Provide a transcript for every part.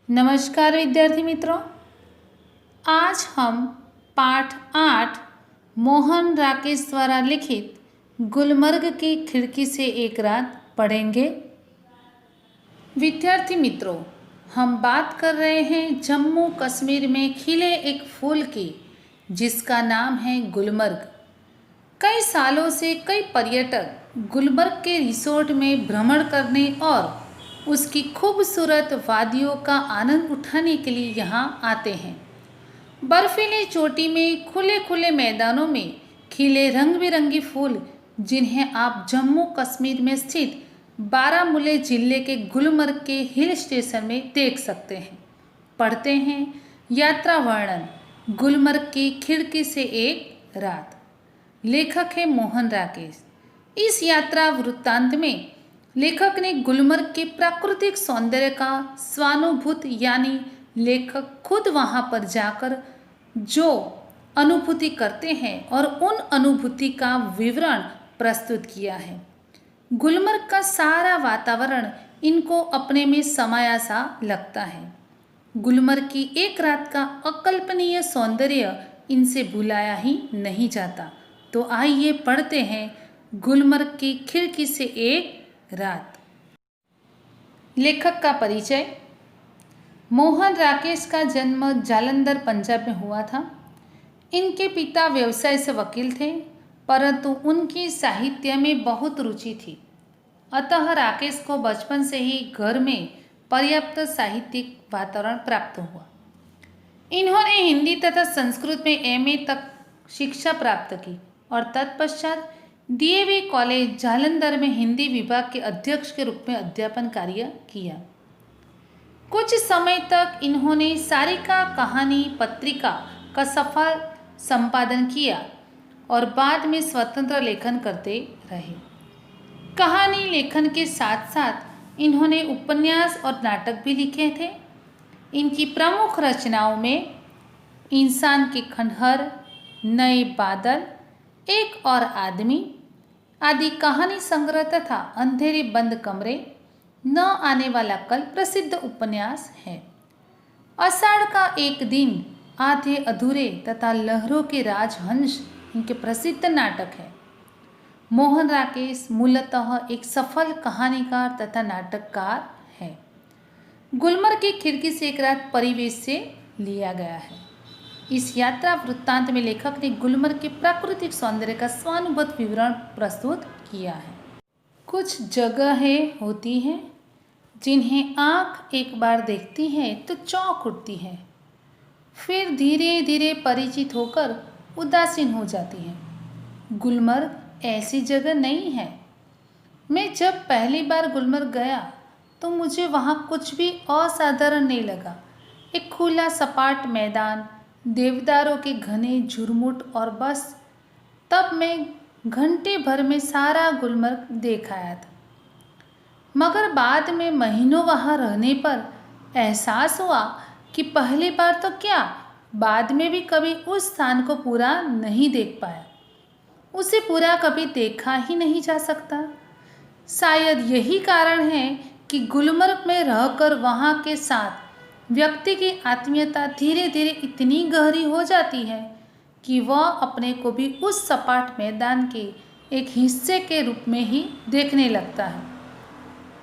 नमस्कार विद्यार्थी मित्रों। आज हम पाठ 8 मोहन राकेश द्वारा लिखित गुलमर्ग की खिड़की से एक रात पढ़ेंगे। विद्यार्थी मित्रों, हम बात कर रहे हैं जम्मू कश्मीर में खिले एक फूल की, जिसका नाम है गुलमर्ग। कई सालों से कई पर्यटक गुलमर्ग के रिसोर्ट में भ्रमण करने और उसकी खूबसूरत वादियों का आनंद उठाने के लिए यहाँ आते हैं। बर्फीली चोटी में खुले खुले मैदानों में खिले रंग बिरंगी फूल, जिन्हें आप जम्मू कश्मीर में स्थित बारामूला जिले के गुलमर्ग के हिल स्टेशन में देख सकते हैं। पढ़ते हैं यात्रा वर्णन, गुलमर्ग की खिड़की से एक रात। लेखक है मोहन राकेश। इस यात्रा वृत्तांत में लेखक ने गुलमर्ग के प्राकृतिक सौंदर्य का स्वानुभूत यानी लेखक खुद वहां पर जाकर जो अनुभूति करते हैं और उन अनुभूति का विवरण प्रस्तुत किया है। गुलमर्ग का सारा वातावरण इनको अपने में समाया सा लगता है। गुलमर्ग की एक रात का अकल्पनीय सौंदर्य इनसे भुलाया ही नहीं जाता। तो आइए पढ़ते हैं गुलमर्ग की खिड़की से एक रात। लेखक का परिचय। मोहन राकेश का जन्म जालंधर पंजाब में हुआ था। इनके पिता व्यवसाय से वकील थे, परंतु उनकी साहित्य में बहुत रुचि थी। अतः राकेश को बचपन से ही घर में पर्याप्त साहित्यिक वातावरण प्राप्त हुआ। इन्होंने हिंदी तथा संस्कृत में एमए तक शिक्षा प्राप्त की और तत्पश्चात डीएवी कॉलेज जालंधर में हिंदी विभाग के अध्यक्ष के रूप में अध्यापन कार्य किया। कुछ समय तक इन्होंने सारिका कहानी पत्रिका का सफल संपादन किया और बाद में स्वतंत्र लेखन करते रहे। कहानी लेखन के साथ साथ इन्होंने उपन्यास और नाटक भी लिखे थे। इनकी प्रमुख रचनाओं में इंसान के खंडहर, नए बादल, एक और आदमी आदि कहानी संग्रह तथा अंधेरे बंद कमरे, न आने वाला कल प्रसिद्ध उपन्यास है। आषाढ़ का एक दिन, आधे अधूरे तथा लहरों के राजहंस इनके प्रसिद्ध नाटक है। मोहन राकेश मूलतः एक सफल कहानीकार तथा नाटककार है। गुलमर्ग की खिड़की से एक रात परिवेश से लिया गया है। इस यात्रा वृत्तांत में लेखक ने गुलमर्ग के प्राकृतिक सौंदर्य का स्वानुभूत विवरण प्रस्तुत किया है। कुछ जगहें होती हैं जिन्हें आँख एक बार देखती है तो चौंक उठती है, फिर धीरे धीरे परिचित होकर उदासीन हो जाती है। गुलमर्ग ऐसी जगह नहीं है। मैं जब पहली बार गुलमर्ग गया तो मुझे वहाँ कुछ भी असाधारण नहीं लगा। एक खुला सपाट मैदान, देवदारों के घने झुरमुट और बस। तब मैं घंटे भर में सारा गुलमर्ग देख आया था। मगर बाद में महीनों वहाँ रहने पर एहसास हुआ कि पहली बार तो क्या, बाद में भी कभी उस स्थान को पूरा नहीं देख पाया। उसे पूरा कभी देखा ही नहीं जा सकता। शायद यही कारण है कि गुलमर्ग में रहकर वहाँ के साथ व्यक्ति की आत्मीयता धीरे धीरे इतनी गहरी हो जाती है कि वह अपने को भी उस सपाट मैदान के एक हिस्से के रूप में ही देखने लगता है।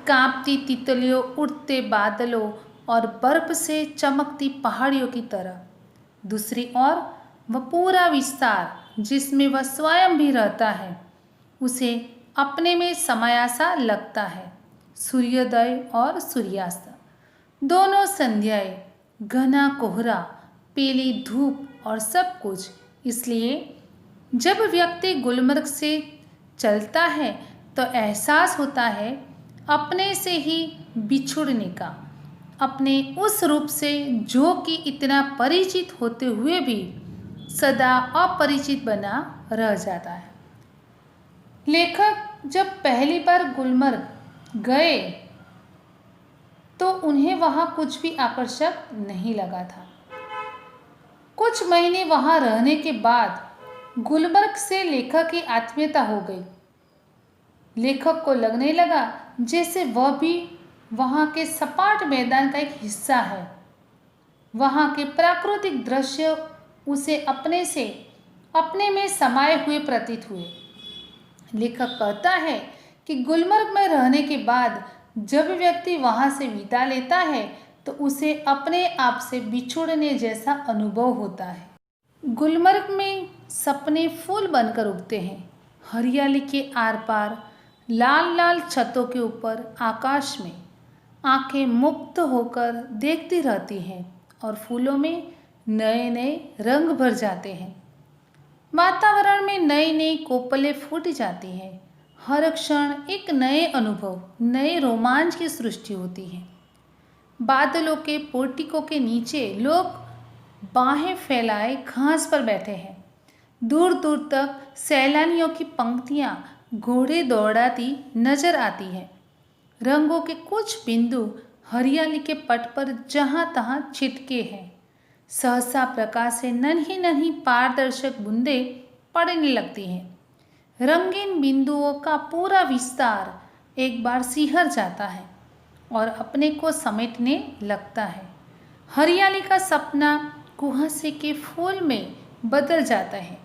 कांपती तितलियों, उड़ते बादलों और बर्फ से चमकती पहाड़ियों की तरह। दूसरी ओर वह पूरा विस्तार जिसमें वह स्वयं भी रहता है, उसे अपने में समाया सा लगता है। सूर्योदय और सूर्यास्त, दोनों संध्याएं, घना कोहरा, पीली धूप और सब कुछ। इसलिए जब व्यक्ति गुलमर्ग से चलता है तो एहसास होता है अपने से ही बिछुड़ने का, अपने उस रूप से जो कि इतना परिचित होते हुए भी सदा अपरिचित बना रह जाता है। लेखक जब पहली बार गुलमर्ग गए तो उन्हें वहाँ कुछ भी आकर्षक नहीं लगा था। कुछ महीने वहाँ रहने के बाद गुलमर्ग से लेखक की आत्मीयता हो गई। लेखक को लगने लगा जैसे वह भी वहाँ के सपाट मैदान का एक हिस्सा है। वहाँ के प्राकृतिक दृश्य उसे अपने में समाये हुए प्रतीत हुए। लेखक कहता है कि गुलमर्ग में रहने के बाद जब व्यक्ति वहाँ से विदा लेता है तो उसे अपने आप से बिछुड़ने जैसा अनुभव होता है। गुलमर्ग में सपने फूल बनकर उगते हैं। हरियाली के आर पार, लाल लाल छतों के ऊपर, आकाश में आंखें मुक्त होकर देखती रहती हैं और फूलों में नए नए रंग भर जाते हैं। वातावरण में नई नई कोपलें फूट जाती हैं। हर क्षण एक नए अनुभव, नए रोमांच की सृष्टि होती है। बादलों के पोर्टिको के नीचे लोग बाहें फैलाए घास पर बैठे हैं। दूर दूर तक सैलानियों की पंक्तियां घोड़े दौड़ाती नजर आती हैं। रंगों के कुछ बिंदु हरियाली के पट पर जहां तहां छिटके हैं। सहसा प्रकाश से नन्ही नन्ही पारदर्शक बूंदें पड़ने लगती हैं। रंगीन बिंदुओं का पूरा विस्तार एक बार सिहर जाता है और अपने को समेटने लगता है। हरियाली का सपना कुहासे के फूल में बदल जाता है।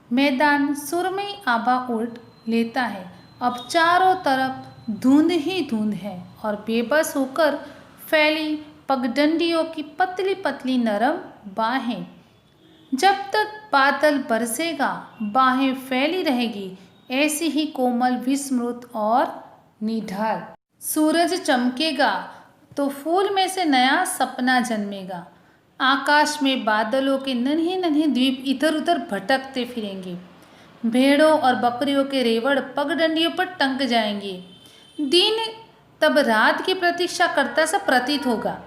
मैदान सुरमई आभा उठ लेता है। अब चारों तरफ धुंध ही धुंध है और बेबस होकर फैली पगडंडियों की पतली पतली नरम बाहें। जब तक बादल बरसेगा बाहें फैली रहेगी, ऐसी ही कोमल, विस्मृत और निढाल। सूरज चमकेगा तो फूल में से नया सपना जन्मेगा। आकाश में बादलों के नन्हे नन्हे द्वीप इधर उधर भटकते फिरेंगे। भेड़ों और बकरियों के रेवड़ पगडंडियों पर टंग जाएंगे। दिन तब रात की प्रतीक्षा करता सा प्रतीत होगा।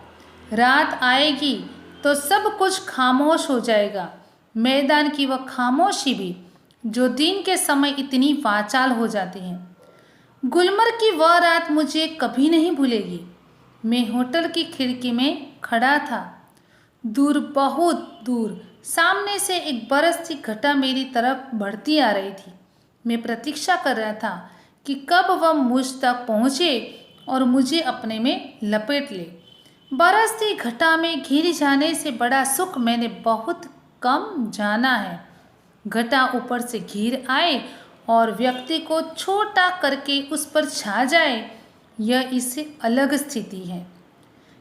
रात आएगी तो सब कुछ खामोश हो जाएगा। मैदान की वह खामोशी भी जो दिन के समय इतनी वाचाल हो जाती है। गुलमर्ग की वह रात मुझे कभी नहीं भूलेगी। मैं होटल की खिड़की में खड़ा था। दूर, बहुत दूर, सामने से एक बरसती घटा मेरी तरफ बढ़ती आ रही थी। मैं प्रतीक्षा कर रहा था कि कब वह मुझ तक पहुँचे और मुझे अपने में लपेट ले। बरसती घटा में घिर जाने से बड़ा सुख मैंने बहुत कम जाना है। घटा ऊपर से घिर आए और व्यक्ति को छोटा करके उस पर छा जाए, यह इससे अलग स्थिति है।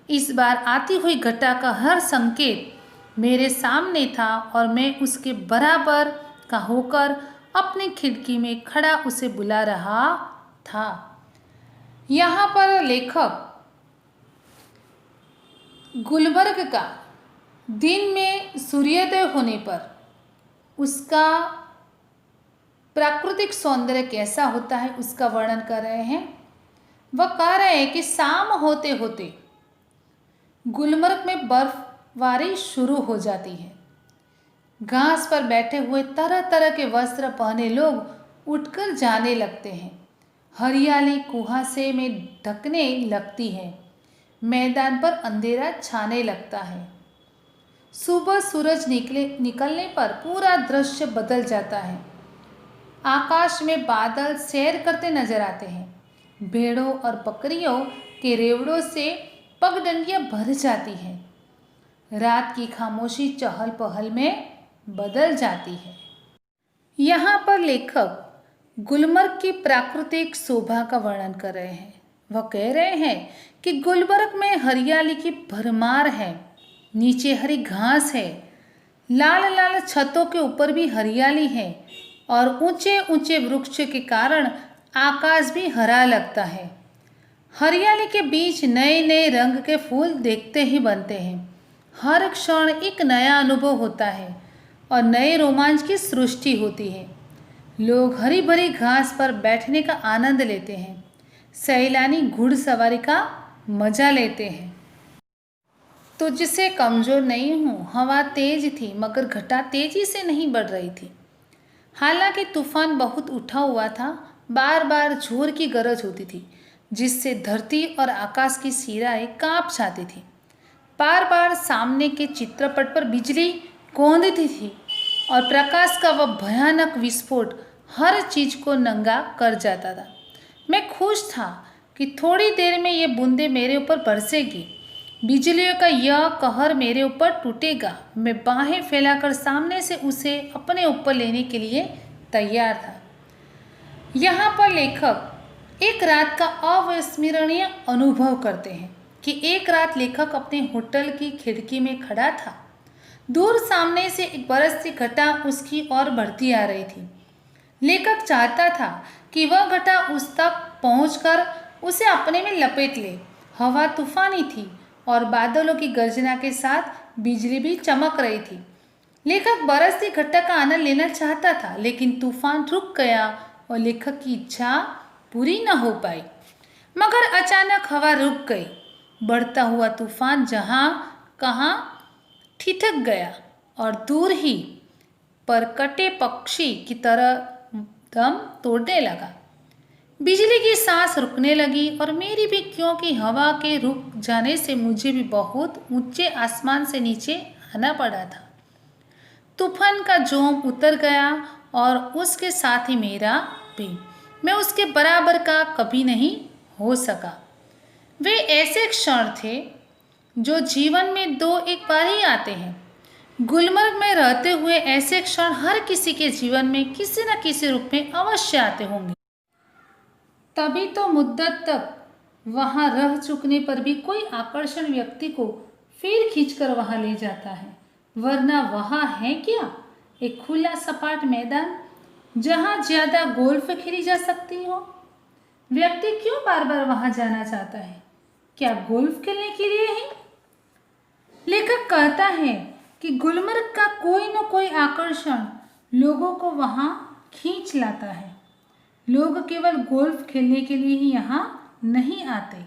इस बार आती हुई घटा का हर संकेत मेरे सामने था और मैं उसके बराबर का होकर अपनी खिड़की में खड़ा उसे बुला रहा था। यहाँ पर लेखक गुलमर्ग का दिन में सूर्योदय होने पर उसका प्राकृतिक सौंदर्य कैसा होता है उसका वर्णन कर रहे हैं। वह कह रहे हैं कि शाम होते होते गुलमर्ग में बर्फबारी शुरू हो जाती है। घास पर बैठे हुए तरह तरह के वस्त्र पहने लोग उठकर जाने लगते हैं। हरियाली कुहासे में ढकने लगती है। मैदान पर अंधेरा छाने लगता है। सुबह सूरज निकलने पर पूरा दृश्य बदल जाता है। आकाश में बादल सैर करते नजर आते हैं। भेड़ों और बकरियों के रेवड़ों से पगडंडियां भर जाती हैं। रात की खामोशी चहल पहल में बदल जाती है। यहाँ पर लेखक गुलमर्ग की प्राकृतिक शोभा का वर्णन कर रहे हैं। वह कह रहे हैं कि गुलमर्ग में हरियाली की भरमार है। नीचे हरी घास है, लाल लाल छतों के ऊपर भी हरियाली है और ऊंचे ऊंचे वृक्ष के कारण आकाश भी हरा लगता है। हरियाली के बीच नए नए रंग के फूल देखते ही बनते हैं। हर क्षण एक नया अनुभव होता है और नए रोमांच की सृष्टि होती है। लोग हरी भरी घास पर बैठने का आनंद लेते हैं। सैलानी घुड़सवारी का मजा लेते हैं। तुझसे कमज़ोर नहीं हूँ, हवा तेज थी मगर घटा तेजी से नहीं बढ़ रही थी। हालांकि तूफान बहुत उठा हुआ था। बार बार जोर की गरज होती थी जिससे धरती और आकाश की सिराएं कांप जाती थी। बार बार सामने के चित्रपट पर बिजली कौंधती थी और प्रकाश का वह भयानक विस्फोट हर चीज को नंगा कर जाता था। मैं खुश था कि थोड़ी देर में ये बूंदें मेरे ऊपर बरसेगी, बिजलियों का यह कहर मेरे ऊपर टूटेगा। मैं बाहें फैलाकर सामने से उसे अपने ऊपर लेने के लिए तैयार था। यहाँ पर लेखक एक रात का अविस्मरणीय अनुभव करते हैं कि एक रात लेखक अपने होटल की खिड़की में खड़ा था। दूर सामने से एक बरसती घटा उसकी ओर बढ़ती आ रही थी। लेखक चाहता था कि वह घटा उस तक पहुंचकर उसे अपने में लपेट ले। हवा तूफानी थी और बादलों की गर्जना के साथ बिजली भी चमक रही थी। लेखक बरसती घटा का आनंद लेना चाहता था, लेकिन तूफान रुक गया और लेखक की इच्छा पूरी न हो पाई। मगर अचानक हवा रुक गई। बढ़ता हुआ तूफान जहाँ कहाँ ठिठक गया और दूर ही पर कटे पक्षी की तरह दम तोड़ने लगा। बिजली की सांस रुकने लगी और मेरी भी, क्योंकि हवा के रुक जाने से मुझे भी बहुत ऊंचे आसमान से नीचे आना पड़ा था। तूफान का जोम उतर गया और उसके साथ ही मेरा भी। मैं उसके बराबर का कभी नहीं हो सका। वे ऐसे क्षण थे जो जीवन में दो एक बार ही आते हैं। गुलमर्ग में रहते हुए ऐसे क्षण हर किसी के जीवन में किसी न किसी रूप में अवश्य आते होंगे। तभी तो मुद्दत तक वहाँ रह चुकने पर भी कोई आकर्षण व्यक्ति को फिर खींचकर वहाँ ले जाता है। वरना वहाँ है क्या? एक खुला सपाट मैदान जहाँ ज्यादा गोल्फ खेली जा सकती हो। व्यक्ति क्यों बार बार वहाँ जाना चाहता है? क्या गोल्फ खेलने के लिए ही? लेखक कहता है कि गुलमर्ग का कोई न कोई आकर्षण लोगों को वहाँ खींच लाता है। लोग केवल गोल्फ खेलने के लिए ही यहाँ नहीं आते।